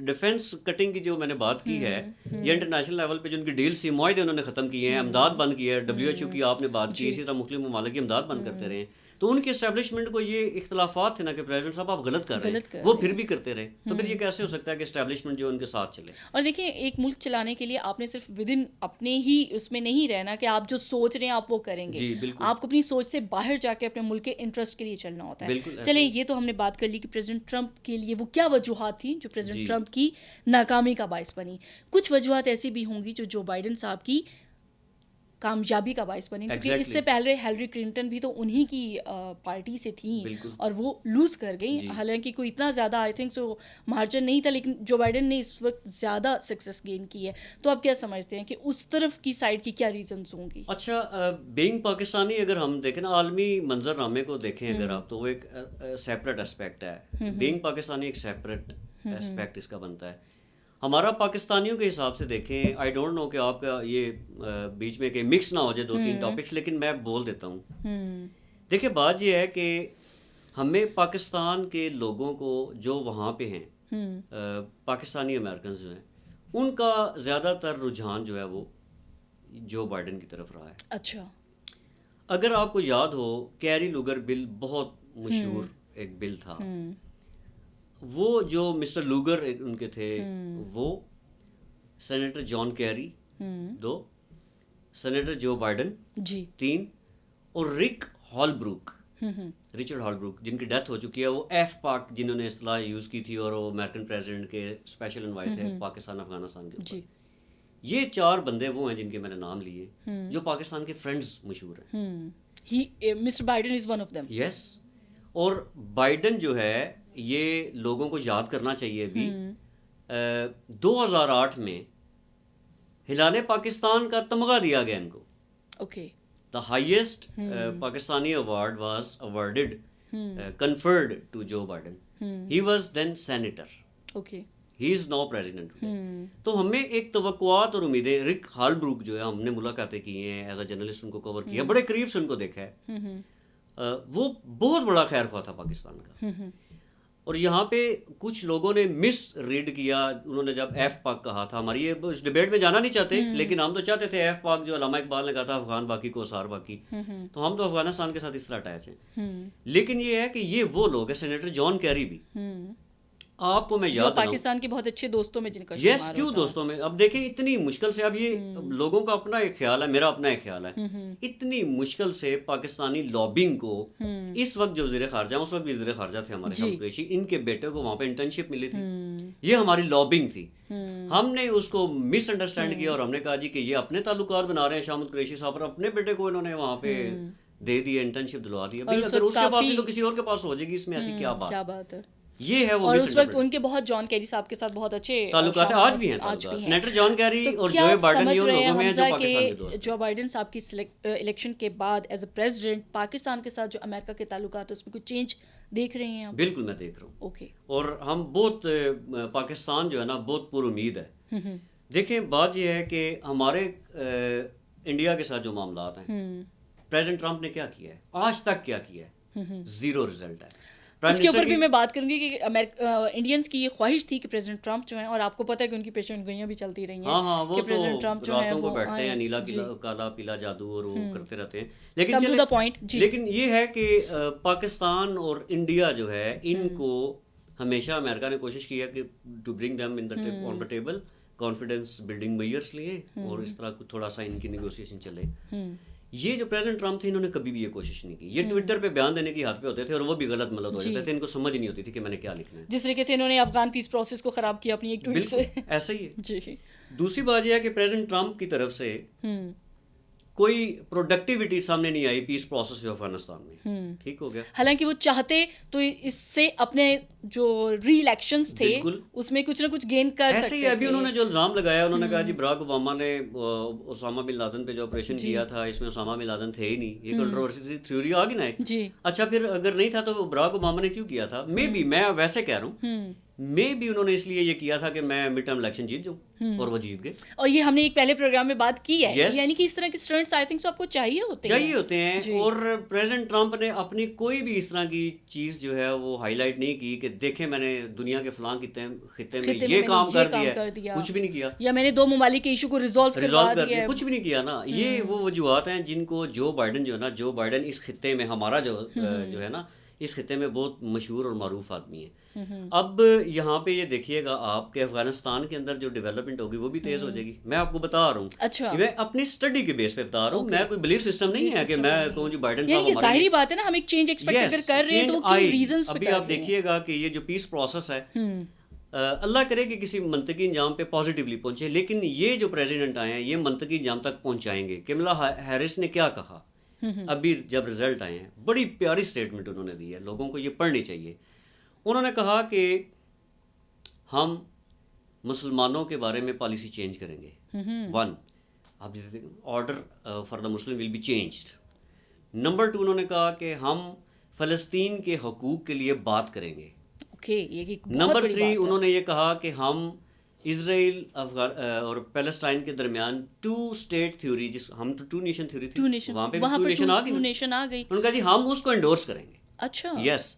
ڈیفنس کٹنگ کی جو میں نے بات کی ہے, یا انٹرنیشنل لیول پہ جو ان کی ڈیل سی معاہدے انہوں نے ختم کیے ہیں, امداد بند کیا ہے, WHO کی آپ نے بات کی, اسی طرح مختلف ممالک کی امداد بند کرتے رہے. تو ان کی اسٹیبلشمنٹ کو یہ اختلافات تھے نا کہ پریزیڈنٹ صاحب آپ غلط کر رہے ہیں, وہ پھر بھی کرتے رہے, تو پھر یہ کیسے ہو سکتا ہے کہ اسٹیبلشمنٹ جو ان کے ساتھ چلے. اور دیکھیں, ایک ملک چلانے کے لیے آپ نے صرف ودن اپنے ہی اس میں نہیں رہنا کہ آپ جو سوچ رہے ہیں آپ وہ کریں گے. جی بالکل, آپ کو اپنی سوچ سے باہر جا کے اپنے ملک کے انٹرسٹ کے لیے چلنا ہوتا ہے. چلیں, یہ تو ہم نے بات کر لی کہ پریزیڈنٹ ٹرمپ کے لیے وہ کیا وجوہات تھیں جو پریزیڈنٹ ٹرمپ کی ناکامی کا باعث بنی. کچھ وجوہات ایسی بھی ہوں گی جو بائیڈن صاحب کی کامیابی کا باعث بنی, کیونکہ اس سے پہلے ہیلری کلنٹن بھی تو انہی کی پارٹی سے تھیں اور وہ لوز کر گئی. حالانکہ کوئی اتنا زیادہ آئی تھنک سو مارجن نہیں تھا, لیکن جو بائیڈن نے اس وقت زیادہ سکسیس گین کی ہے. تو آپ کیا سمجھتے ہیں کہ اس طرف کی سائڈ کی کیا ریزنس ہوں گی؟ اچھا, بینگ پاکستانی اگر ہم دیکھیں نا, عالمی منظر نامے کو دیکھیں اگر آپ, تو وہ ایک سیپریٹ اسپیکٹ ہے. بینگ پاکستانی ایک سیپریٹ اسپیکٹ اس کا بنتا ہے. ہمارا پاکستانیوں کے حساب سے دیکھیں, آئی ڈونٹ نو کہ آپ کا یہ بیچ میں کہ مکس نہ ہو جائے 2-3 ٹاپکس, لیکن میں بول دیتا ہوں. دیکھیں, بات یہ ہے کہ ہمیں پاکستان کے لوگوں کو جو وہاں پہ ہیں, پاکستانی امریکنز جو ہیں, ان کا زیادہ تر رجحان جو ہے وہ جو بائیڈن کی طرف رہا ہے. اچھا, اگر آپ کو یاد ہو, کیری لوگر بل بہت مشہور ایک بل تھا. وہ جو مسٹر لوگر ان کے تھے, وہ senator John Kerry 2, senator Joe Biden 3, اور رک ہالبروک, رچرڈ ہالبروک, جن کی ڈیتھ ہو چکی ہے. وہ ایف پاک جنہوں نے اصطلاح یوز کی تھی, اور وہ امریکن پریزیڈنٹ کے اسپیشل انوائٹ تھے پاکستان افغانستان کے اوپر. یہ 4 بندے وہ ہیں جن کے میں نے نام لیے جو پاکستان کے فرینڈز مشہور ہیں. Mister Biden is one of them. Yes, اور بائیڈن جو ہے یہ لوگوں کو یاد کرنا چاہیے بھی, 2008 میں ہلال پاکستان کا تمغہ دیا گیا ان کو. Okay, the highest Pakistani award was awarded conferred to Joe Biden. He was then senator. Okay, he is now president. تو ہمیں ایک توقعات اور امیدیں, رک ہالبروک جو ہے ہم نے ملاقاتیں کی ہیں, ایز اے جرنلسٹ ان کو کور کیا, بڑے قریب سے ان کو دیکھا ہے. وہ بہت بڑا خیر خواہ تھا پاکستان کا. اور یہاں پہ کچھ لوگوں نے مس ریڈ کیا, انہوں نے جب ایف پاک کہا تھا, ہماری یہ اس ڈیبیٹ میں جانا نہیں چاہتے, لیکن ہم تو چاہتے تھے ایف پاک جو علامہ اقبال نے کہا تھا, افغان باقی کو اسار باقی, تو ہم تو افغانستان کے ساتھ اس طرح اٹیچ ہیں. لیکن یہ ہے کہ یہ وہ لوگ ہیں, سینیٹر جان کیری بھی, آپ کو میں یاد دلاؤں, پاکستان کے بہت اچھے دوستوں میں جن کا شمار ہوتا ہے. کیوں دوستوں میں؟ اب دیکھیں اتنی مشکل سے, اب یہ لوگوں کا اپنا ایک خیال ہے, میرا اپنا ایک خیال ہے, اتنی مشکل سے پاکستانی لابنگ کو اس وقت جو وزیر خارجہ, اس وقت بھی وزیر خارجہ تھے ہمارے شامت قریشی, ان کے بیٹے کو وہاں پہ انٹرنشپ ملی تھی. یہ ہماری لابنگ تھی. ہم نے اس کو مس انڈرسٹینڈ کیا, اور ہم نے کہا جی کہ یہ اپنے تعلقات بنا رہے ہیں شامت قریشی صاحب, اور اپنے بیٹے کو انہوں نے وہاں پہ دے دیا, انٹرنشپ دلوا دیا. اگر اس کے پاس ہی تو کسی اور کے پاس ہو جائے گی, اس میں ایسی کیا بات ہے. یہ ہے وہ اور اس وقت ان کے بہت جان کیری صاحب کے ساتھ بہت اچھے تعلقات ہیں، آج بھی ہیں تعلقات. سینیٹر جان کیری اور جو بائیڈن یہ لوگوں میں ہیں جو پاکستان کے دوست ہیں. جو بائیڈن صاحب کی الیکشن کے بعد ایز اے پریزیڈنٹ پاکستان کے ساتھ جو امریکہ کے تعلقات ہیں اس میں کچھ چینج دیکھ رہے ہیں آپ؟ بالکل میں دیکھ رہا ہوں. اوکے. اور ہم بہت پاکستان جو ہے نا بہت پر امید ہے. دیکھیں بات یہ ہے کہ ہمارے انڈیا کے ساتھ جو معاملات ہیں پریزیڈنٹ ٹرمپ نے کیا کیا ہے آج تک کیا کیا ہے؟ زیرو رزلٹ ہے. اس کے اوپر بھی میں بات کروں گی کہ انڈینس کی یہ خواہش تھی کہ پریزیڈنٹ ٹرمپ جو ہیں، اور آپ کو پتہ ہے کہ ان کی پیشن گوئیاں بھی چلتی رہی ہیں. ہاں وہ تو راتوں کو بیٹھتے ہیں نیلا کالا پیلا جادو اور وہ کرتے رہتے ہیں. لیکن یہ ہے کہ پاکستان اور انڈیا جو ہے ان کو ہمیشہ امریکہ نے کوشش کی ہے کہ to bring them on the table confidence building measures لیے اور اس طرح تھوڑا سا ان کی نیگوسیشن چلے. یہ جو پریزیڈنٹ ٹرمپ تھے انہوں نے کبھی بھی یہ کوشش نہیں کی. یہ ٹویٹر پہ بیان دینے کی حد پہ ہوتے تھے اور وہ بھی غلط ملت ہو جاتے تھے. ان کو سمجھ نہیں ہوتی تھی کہ میں نے کیا لکھنا ہے. جس طریقے سے انہوں نے افغان پیس پروسیس کو خراب کیا اپنی ایک ٹویٹ سے. ایسا ہی ہے. جی. دوسری بات یہ ہے کہ پریزیڈنٹ ٹرمپ کی طرف سے کوئی پروڈکٹیوٹی سامنے نہیں آئی پیس پروسیس افغانستان میں. ٹھیک ہو گیا. حالانکہ وہ چاہتے تو اس سے اپنے جو ری الیکشنز تھے اس میں کچھ نہ کچھ گین کر سکتے تھے. ایسے ہی ابھی انہوں نے جو الزام لگایا انہوں نے کہا جی براک اوباما نے اسامہ بن لادن پہ جو آپریشن کیا تھا اس میں اسامہ بن لادن تھے ہی نہیں. یہ کنٹروورسی تھیوری آ گئی نا ایک. اچھا پھر اگر نہیں تھا تو براک اوباما نے کیوں کیا تھا؟ میں ویسے کہہ رہا ہوں بھی انہوں نے اس لیے یہ کیا تھا کہ میں مڈ ٹرم الیکشن جیت جاؤں اور وہ جیت گئے. اور یہ ہم نے ایک پہلے پروگرام میں بات کی ہے. یعنی کہ اس طرح کے اسٹنٹس آئی تھنک سو آپ کو چاہیے ہوتے ہیں. اور پریزیڈنٹ ٹرمپ نے اپنی کوئی بھی اس طرح کی چیز جو ہے وہ ہائی لائٹ نہیں کی کہ دیکھیں میں نے دنیا کے فلاں خطے میں یہ کام کر دیا. کچھ بھی نہیں کیا. یا میں نے 2 ممالک کے ایشو کو ریزالو کر دیا. کچھ بھی نہیں کیا نا. یہ وہ وجوہات ہیں جن کو جو بائیڈن جو ہے نا جو بائیڈن اس خطے میں ہمارا جو ہے نا اس خطے میں بہت مشہور اور معروف آدمی ہے. اب یہاں پہ یہ دیکھیے گا آپ کہ افغانستان کے اندر جو ڈیولپمنٹ ہوگی وہ بھی تیز ہو جائے گی. میں آپ کو بتا رہا ہوں. اچھا. میں اپنی اسٹڈی کے بیس پہ بتا رہا ہوں. میں کوئی بلیف سسٹم نہیں ہے کہ میں کہوں جو بائیڈن صاحب ہمارے ظاہری بات ہے نا ہم ایک چینج ایکسپیکٹ اگر کر رہے ہیں تو کن ریزنز پہ. ابھی آپ دیکھیے گا کہ یہ جو پیس پروسیس ہے اللہ کرے کہ کسی منطقی انجام پہ پازیٹیولی پہنچے. لیکن یہ جو پریزیڈنٹ آئے ہیں یہ منطقی انجام تک پہنچائیں گے. کملا ہیرس نے کیا کہا ابھی جب رزلٹ آئے ہیں بڑی پیاری سٹیٹمنٹ انہوں نے دی ہے. لوگوں کو یہ پڑھنی چاہیے. انہوں نے کہا کہ ہم مسلمانوں کے بارے میں پالیسی چینج کریں گے. 1 آپ order for the Muslim will be changed. Number 2 انہوں نے کہا کہ ہم فلسطین کے حقوق کے لیے بات کریں گے. نمبر 3 انہوں نے یہ کہا کہ ہم اسرائیل اور پیلسٹائن کے درمیان 2 اسٹیٹ تھیوری جس ہم تو 2 نیشن تھیوری تھی وہاں پہ 2 نیشن آ گئی. انہوں نے کہا جی ہم اس کو انڈورس کریں گے. اچھا. یس.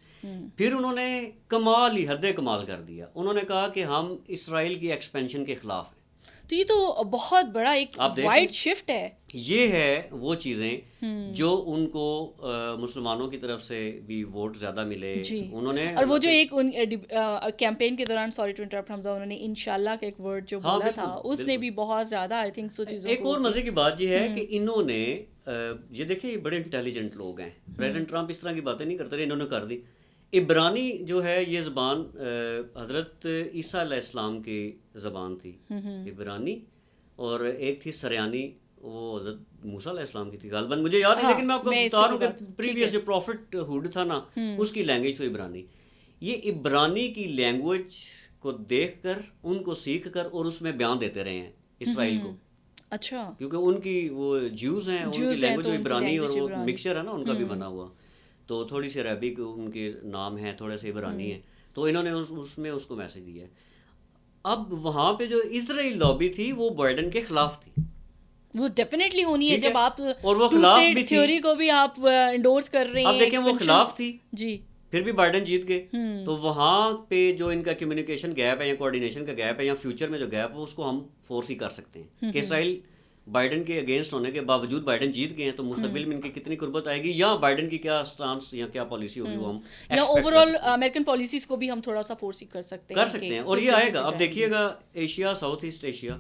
پھر انہوں نے کمال ہی حد کمال کر دیا. انہوں نے کہا کہ ہم اسرائیل کی ایکسپینشن کے خلاف ہیں. تو یہ تو بہت بڑا ایک وائڈ شفٹ ہے. یہ ہے وہ چیزیں جو ان کو مسلمانوں کی طرف سے بھی ووٹ زیادہ ملے. انہوں نے اور وہ جو ایک کیمپین کے دوران سوری ٹو انٹرپٹ حمزہ انہوں نے انشاءاللہ کا ایک ورڈ جو بولا تھا اس نے بھی بہت زیادہ آئی تھنک سو چیزوں. ایک اور مزے کی بات یہ ہے کہ انہوں نے یہ دیکھیں یہ بڑے انٹیلیجنٹ لوگ ہیں. پریزیڈنٹ ٹرمپ اس طرح کی باتیں نہیں کرتے رہے. انہوں نے کر دی. عبرانی جو ہے یہ زبان حضرت عیسیٰ علیہ السلام کی زبان تھی عبرانی. اور ایک تھی سریانی وہ حضرت موسیٰ علیہ السلام کی تھی غالباً مجھے یاد نہیں. لیکن میں آپ کو بتا رہا ہوں کہ پریویس جو پروفٹ ہوڈ تھا نا اس کی لینگویج تو عبرانی. یہ عبرانی کی لینگویج کو دیکھ کر ان کو سیکھ کر اور اس میں بیان دیتے رہے ہیں اسرائیل کو. اچھا. کیونکہ ان کی وہ جیوز ہیں ان کی لینگویج جو عبرانی اور وہ مکسچر ہے نا ان کا بھی بنا ہوا. تو تھوڑی سی عربک ان کے نام ہیں تھوڑے سے عبرانی ہیں. تو انہوں نے اس میں اس کو میسج دیا ہے. اب وہاں پہ جو اسرائیل لابی تھی وہ بائیڈن کے خلاف تھی. وہ ڈیفینیٹلی ہونی ہے جب آپ اور وہ خلاف بھی تھی تھیوری کو بھی آپ انڈورس کر رہے ہیں. اب دیکھیں وہ خلاف تھی جی پھر بھی بائیڈن جیت گئے. تو وہاں پہ جو ان کا کمیونیکیشن گیپ ہے یا کوآرڈینیشن کا گیپ ہے یا فیوچر میں جو گیپ ہے اس کو ہم فورس ہی کر سکتے ہیں کہ اسرائیل بائیڈن کے اگینسٹ ہونے کے باوجود بائیڈن جیت گئے ہیں. تو مستقبل میں ان کی کتنی قربت آئے گی یا بائیڈن کی کیا سٹانس یا کیا پالیسی ہوگی وہ ہم یا اوور آل امریکن پالیسیز کو بھی ہم تھوڑا سا فورس کر سکتے ہیں. اور یہ آئے گا. اب دیکھیے گا ایشیا ساؤتھ ایسٹ ایشیا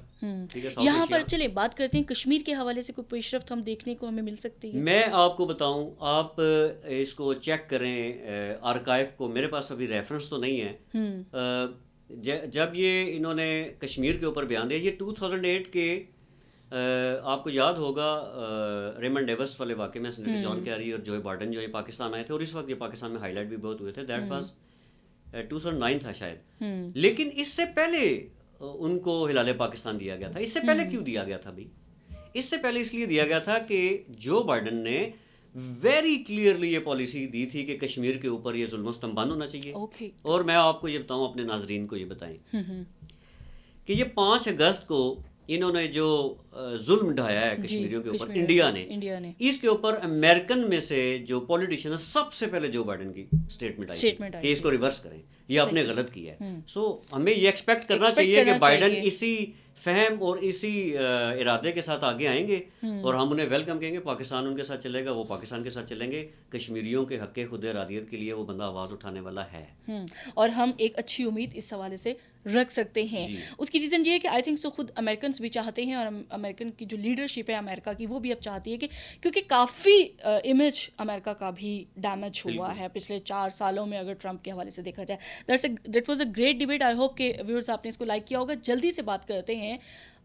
یہاں پر چلیں بات کرتے ہیں کشمیر کے حوالے سے کوئی پیش رفت ہم دیکھنے کو ہمیں مل سکتی ہے. میں آپ کو بتاؤں آپ اس کو چیک کریں آرکائیو کو. میرے پاس ابھی ریفرنس تو نہیں ہے. جب یہ انہوں نے کشمیر کے اوپر بیان دیا یہ 2008 کے آپ کو یاد ہوگا ریمنڈ ڈیوس والے واقعے میں سینیٹر جان کیری اور جو بائیڈن جو پاکستان آئے تھے اور اس وقت یہ پاکستان میں ہائی لائٹ بھی بہت ہوئے تھے. دیٹ واز 2009 تھا شاید، لیکن اس سے پہلے ان کو ہلال پاکستان دیا گیا تھا. اس سے پہلے کیوں دیا گیا تھا بھائی؟ اس سے پہلے اس لیے دیا گیا تھا کہ جو بائیڈن نے ویری کلیئرلی یہ پالیسی دی تھی کہ کشمیر کے اوپر یہ ظلم و ستم بند ہونا چاہیے. اور میں آپ کو یہ بتاؤں، اپنے ناظرین کو یہ بتائیں کہ یہ 5 اگست کو انہوں نے جو ظلم ڈھایا ہے کشمیریوں کے اوپر انڈیا نے، اس کے اوپر امریکن میں سے جو پولیٹیشین سب سے پہلے جو بائیڈن کی اسٹیٹمنٹ آئی کہ اس کو ریورس کریں، یہ آپ نے غلط کیا ہے. سو ہمیں یہ ایکسپیکٹ کرنا چاہیے کہ بائیڈن اسی فہم اور اسی ارادے کے ساتھ آگے آئیں گے اور ہم انہیں ویلکم کہیں گے. پاکستان ان کے ساتھ چلے گا، وہ پاکستان کے ساتھ چلیں گے. کشمیریوں کے حق خود ارادیت کے لیے وہ بندہ آواز اٹھانے والا ہے، اور ہم ایک اچھی امید اس حوالے سے رکھ سکتے ہیں. اس کی ریزن یہ ہے کہ آئی تھنک سو خود امریکنس بھی چاہتے ہیں، اور امریکن کی جو لیڈرشپ ہے امریکہ کی وہ بھی اب چاہتی ہے کہ کیونکہ کافی امیج امریکہ کا بھی ڈیمیج ہوا ہے پچھلے 4 سالوں میں اگر ٹرمپ کے حوالے سے دیکھا جائے. That was a great debate. I hope کہ ویورز آپ نے اس کو لائک کیا ہوگا. جلدی سے بات کرتے ہیں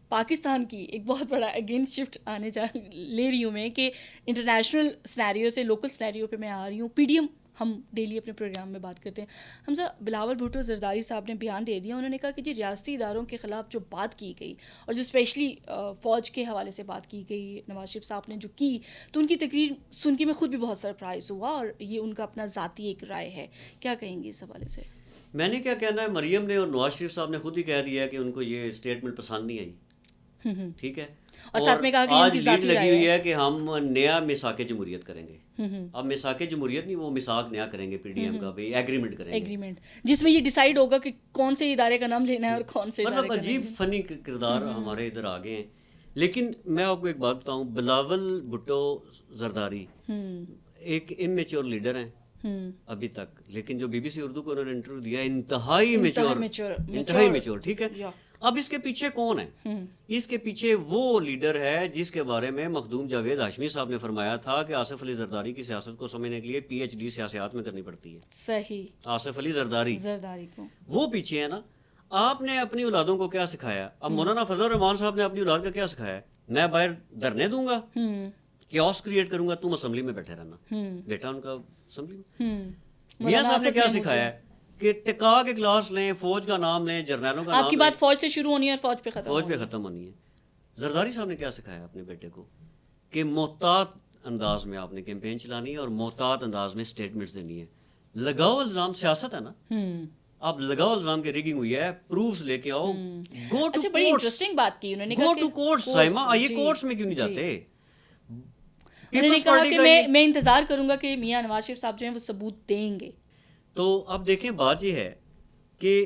پاکستان کی. ایک بہت بڑا اگین شفٹ لے رہی ہوں میں کہ انٹرنیشنل سنیریو سے لوکل سنیریو پہ میں آ رہی ہوں. پی ڈی ایم ہم ڈیلی اپنے پروگرام میں بات کرتے ہیں. حمزہ، بلاول بھٹو زرداری صاحب نے بیان دے دیا. انہوں نے کہا کہ جی ریاستی اداروں کے خلاف جو بات کی گئی اور جو اسپیشلی فوج کے حوالے سے بات کی گئی نواز شریف صاحب نے جو کی، تو ان کی تقریر سن کے میں خود بھی بہت سرپرائز ہوا، اور یہ ان کا اپنا ذاتی ایک رائے ہے. کیا کہیں گے اس حوالے سے؟ میں نے کیا کہنا ہے، مریم نے اور نواز شریف صاحب نے خود ہی کہہ دیا کہ ان کو یہ اسٹیٹمنٹ پسند نہیں آئی. ٹھیک ہے، اور ساتھ میں کہا کہ آج لیڈ لگی ہوئی ہے کہ ہم نیا میثاق جمہوریت کریں گے. اب میثاق جمہوریت نہیں، وہ میثاق نیا کریں گے پی ڈی ایم کا، بھائی ایگریمنٹ کریں گے، ایگریمنٹ جس میں یہ ڈیسائیڈ ہوگا کہ کون سے ادارے کا نام لینا ہے اور کون سے ادارے کا. مطلب عجیب فنی کردار ہمارے ادھر آ گئے ہیں. لیکن میں آپ کو ایک بات بتاؤں، بلاول بھٹو زرداری ایک امیچور لیڈر ہیں ابھی تک، لیکن جو بی بی سی اردو کو انہوں نے انٹرویو دیا انتہائی میچور. ٹھیک ہے، اب اس کے پیچھے کون ہے؟ اس کے پیچھے وہ لیڈر ہے جس کے بارے میں مخدوم جاوید ہاشمی صاحب نے فرمایا تھا کہ آصف علی زرداری کی سیاست کو سمجھنے کے لیے پی ایچ ڈی سیاست میں کرنی پڑتی ہے. صحیح، آصف علی زرداری کو وہ پیچھے ہے نا. آپ نے اپنی اولادوں کو کیا سکھایا؟ اب مولانا فضل الرحمان صاحب نے اپنی اولاد کا کیا سکھایا؟ میں باہر دھرنے دوں گا، کیوس کریٹ کروں گا، تم اسمبلی میں بیٹھے رہنا. بیٹا ان کا اسمبلی میں. میاں صاحب نے کیا سکھایا ہے کہ ٹکا کے کلاس لیں، فوج کا نام لیں، جرنیلوں کا نام لیں. آپ کی بات فوج سے شروع ہونی ہے اور فوج پہ ختم ہونی ہے. زرداری صاحب نے کیا سکھایا اپنے بیٹے کو کہ محتاط انداز میں آپ نے کیمپین چلانی ہے اور محتاط انداز میں اسٹیٹمنٹس دینی ہے. لگاؤ الزام سیاست ہے نا، اب لگاؤ الزام کی ریگنگ ہوئی ہے، پروفز لے کے آؤ. گو ٹو بڑی انٹرسٹنگ بات کی انہوں نے، گو ٹو کورٹس. سائمہ آئیے کورٹس میں کیوں نہیں جاتے؟ انہوں نے کہا کہ میں انتظار کروں گا کہ میاں نواز شریف صاحب جو ہیں وہ ثبوت دیں گے. تو اب دیکھیں بات یہ ہے کہ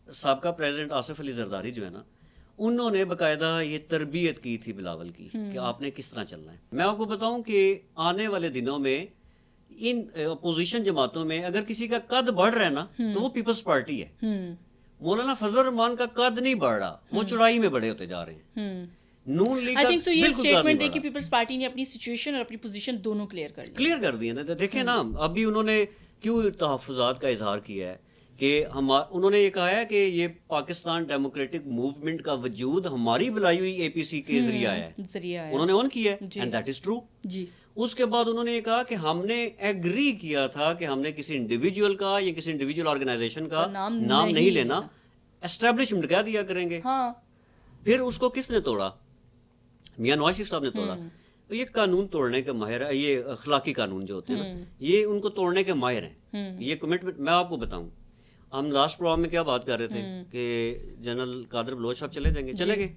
سابقہ پریزیڈنٹ آصف علی زرداری جو ہے نا، انہوں نے باقاعدہ یہ تربیت کی تھی بلاول کی کہ آپ نے کس طرح چلنا ہے. میں آپ کو بتاؤں کہ آنے والے دنوں میں ان اپوزیشن جماعتوں میں اگر کسی کا قد بڑھ رہا ہے نا تو وہ پیپلز پارٹی ہے. مولانا فضل الرحمان کا قد نہیں بڑھ رہا، وہ چڑائی میں بڑے ہوتے جا رہے ہیں. نون لیگ آئی تھنک سو یہ اسٹیٹمنٹ دے کے پیپلز پارٹی نے اپنی سچویشن اور اپنی پوزیشن دونوں کلیئر کر دی نا. دیکھیں نا ابھی انہوں نے کیوں تحفظات کا اظہار کیا ہے کہ انہوں نے یہ کہا ہے کہ یہ پاکستان ڈیموکریٹک موومنٹ کا وجود ہماری بلائی ہوئی اے پی سی کے ذریعہ ہے. انہوں نے اون کیا ہے اینڈ دیٹ از ٹرو. اس کے بعد انہوں نے یہ کہا کہ ہم نے ایگری کیا تھا کہ ہم نے کسی انڈیویجول کا یا کسی انڈیویجول آرگنائزیشن کا نام نہیں لینا، اسٹیبلشمنٹ کہہ دیا کریں گے. پھر اس کو کس نے توڑا؟ میاں نواز شریف صاحب نے توڑا. یہ قانون توڑنے کے ماہر ہے، یہ اخلاقی قانون جو ہوتے ہیں نا، یہ ان کو توڑنے کے ماہر ہیں. یہ کمٹمنٹ میں آپ کو بتاؤں، ہم لاسٹ پروگرام میں کیا بات کر رہے تھے کہ جنرل قادر بلوچ صاحب چلے جائیں گے، چلے گئے.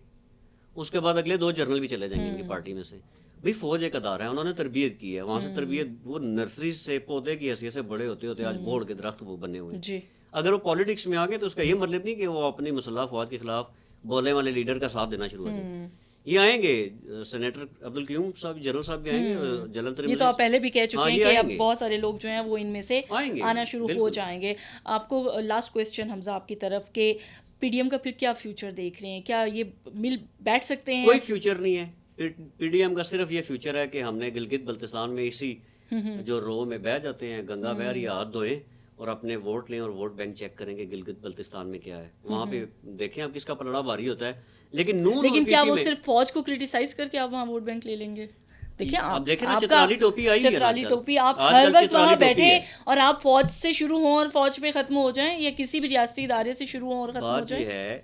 اس کے بعد اگلے 2 جنرل بھی چلے جائیں گے ان کی پارٹی میں سے. بھائی فوج ایک ادارہ ہے، انہوں نے تربیت کی ہے وہاں سے. تربیت وہ نرسری سے پودے کی حیثیت سے بڑے ہوتے ہوتے آج بورڈ کے درخت وہ بنے ہوئے. اگر وہ پالیٹکس میں آ گئے تو اس کا یہ مطلب نہیں کہ وہ اپنی مسلح فوج کے خلاف بولنے والے لیڈر کا ساتھ دینا شروع ہو جائے. یہ آئیں گے سینیٹر عبدالقیوم صاحب، جنرل صاحب بھی آئیں گے جلندھر میں. یہ تو آپ پہلے بھی کہہ چکے ہیں کہ اب بہت سارے لوگ جو ہیں وہ ان میں سے آنا شروع ہو جائیں گے. آپ کو لاسٹ کویسچن حمزہ آپ کی طرف کہ پی ڈی ایم کا پھر کیا فیوچر دیکھ رہے ہیں؟ کیا یہ مل بیٹھ سکتے ہیں؟ کوئی فیوچر نہیں ہے پی ڈی ایم کا. صرف یہ فیوچر ہے کہ ہم نے گلگت بلتستان میں اسی جو رو میں بہہ جاتے ہیں، گنگا بہہ رہی ہے، ہاتھ دھوئیں اور اپنے ووٹ لیں اور ووٹ بینک چیک کریں گے گلگت بلتستان میں کیا ہے. وہاں پہ دیکھیں اب کس کا پلڑا بھاری ہوتا ہے. لیکن کیا وہ صرف فوج کو کرٹیسائز کر کے آپ وہاں ووٹ بینک لے لیں گے؟ دیکھیں آپ دیکھیں نا آپ چترالی ٹوپی آئی ہے چترالی آج کل. ٹوپی آپ آج ہر کل وقت چترالی وہاں ٹوپی بیٹھے ہے. اور آپ فوج سے شروع ہوں اور فوج پہ ختم ہو جائیں یا کسی بھی ریاستی ادارے سے شروع ہوں اور ختم ہو بات جائیں. یہ ہے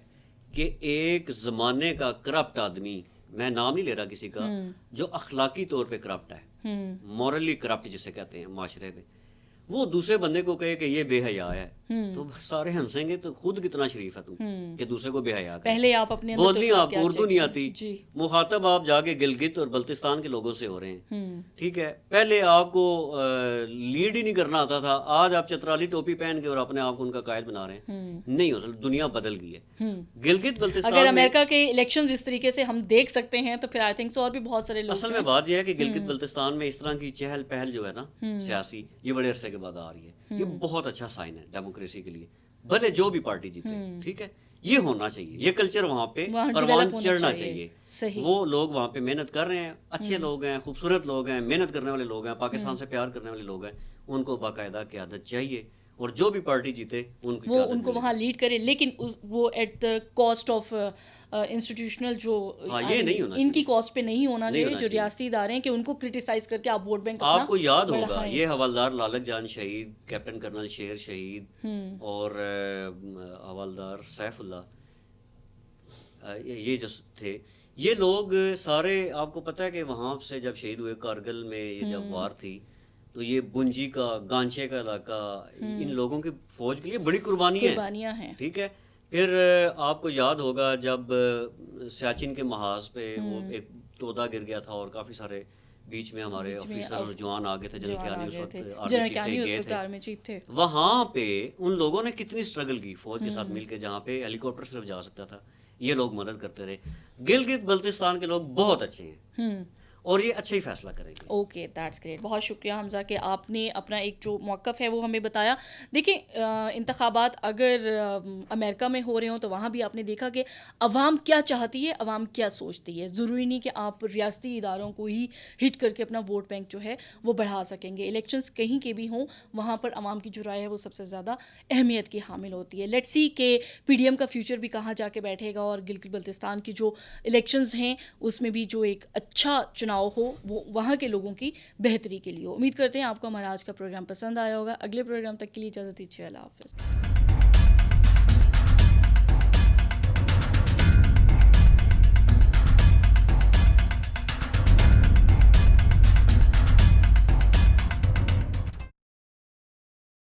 کہ ایک زمانے کا کرپٹ آدمی, میں نام نہیں لے رہا کسی کا, جو اخلاقی طور پہ کرپٹ ہے, مورلی کرپٹ جسے کہتے ہیں معاشرے میں, وہ دوسرے بندے کو کہے کہ یہ بے حیا ہے تو سارے ہنسیں گے, تو خود کتنا شریف ہے تو کہ دوسرے کو بے حیا کرے. پہلے آپ اپنے اندر بولنی آپ کو اردو نہیں آتی, جی مخاطب آپ جا کے گلگت اور بلتستان کے لوگوں سے ہو رہے ہیں, ٹھیک ہے. پہلے آپ کو لیڈ ہی نہیں کرنا آتا تھا, آج آپ چترالی ٹوپی پہن کے اور اپنے آپ کو ان کا قائد بنا رہے ہیں. نہیں ہو سکتا, دنیا بدل گئی ہے. گلگت بلتستان اگر میں امریکہ کے الیکشنز اس طریقے سے ہم دیکھ سکتے ہیں تو پھر آئی تھنک سو اور بھی بہت سارے لوگ اصل میں بات یہ ہے کہ گلگت بلتستان میں اس طرح کی چہل پہل جو ہے نا سیاسی, یہ بڑے عرصے کے بعد آ رہی ہے. یہ بہت اچھا سائن ہے ڈیموکریسی کے لیے, بھلے جو بھی پارٹی جیتے, ٹھیک ہے. یہ ہونا چاہیے, یہ کلچر وہاں پہ پروان چڑھنا چاہیے. وہ لوگ وہاں پہ محنت کر رہے ہیں, اچھے لوگ ہیں, خوبصورت لوگ ہیں, محنت کرنے والے لوگ ہیں, پاکستان سے پیار کرنے والے لوگ ہیں, ان کو باقاعدہ قیادت چاہیے, اور جو بھی پارٹی جیتے وہ ان کو وہاں لیڈ کرے, لیکن وہ at the cost of institutional جو ان کی کاسٹ پہ نہیں ہونا چاہیے. جو ریاستی ادارے ہیں کہ ان کو کرٹیسائز کر کے آپ ووٹ بینک آپ کو یاد ہوگا یہ حوالدار لالک جان شہید, کیپٹن کرنل شیر شہید, اور حوالدار سیف اللہ, یہ جو تھے, یہ لوگ سارے آپ کو پتہ ہے کہ وہاں سے جب شہید ہوئے کارگل میں, یہ جب وار تھی, تو یہ بنجی کا, گانچے کا علاقہ, ان لوگوں کی فوج کے لیے بڑی قربانیاں ہیں, ٹھیک ہے. پھر آپ کو یاد ہوگا جب سیاچن کے محاذ پہ وہ ایک تودا گر گیا تھا اور کافی سارے بیچ میں ہمارے آفیسر اور جوان آگے تھے, جنرل کیانی اس وقت آرمی چیف تھے, وہاں پہ ان لوگوں نے کتنی سٹرگل کی فوج کے ساتھ مل کے, جہاں پہ ہیلی کاپٹر صرف جا سکتا تھا, یہ لوگ مدد کرتے رہے. گلگت بلتستان کے لوگ بہت اچھے ہیں اور یہ اچھا ہی فیصلہ کریں گے. Okay, that's great. بہت شکریہ حمزہ کہ آپ نے اپنا ایک جو موقف ہے وہ ہمیں بتایا. دیکھیں انتخابات اگر امریکہ میں ہو رہے ہوں تو وہاں بھی آپ نے دیکھا کہ عوام کیا چاہتی ہے, عوام کیا سوچتی ہے. ضروری نہیں کہ آپ ریاستی اداروں کو ہی ہٹ کر کے اپنا ووٹ بینک جو ہے وہ بڑھا سکیں گے. الیکشنز کہیں کے بھی ہوں, وہاں پر عوام کی جو رائے ہے وہ سب سے زیادہ اہمیت کی حامل ہوتی ہے. لیٹس سی کہ پی ڈی ایم کا فیوچر بھی کہاں جا کے بیٹھے گا, اور گلگت بلتستان کی جو الیکشنز ہیں اس میں بھی جو ایک اچھا چناؤ ہو وہ وہاں کے لوگوں کی بہتری کے لیے ہو. امید کرتے ہیں آپ کو ہمارا آج کا پروگرام پسند آیا ہوگا. اگلے پروگرام تک کے لیے اجازت دیجیے, اللہ حافظ.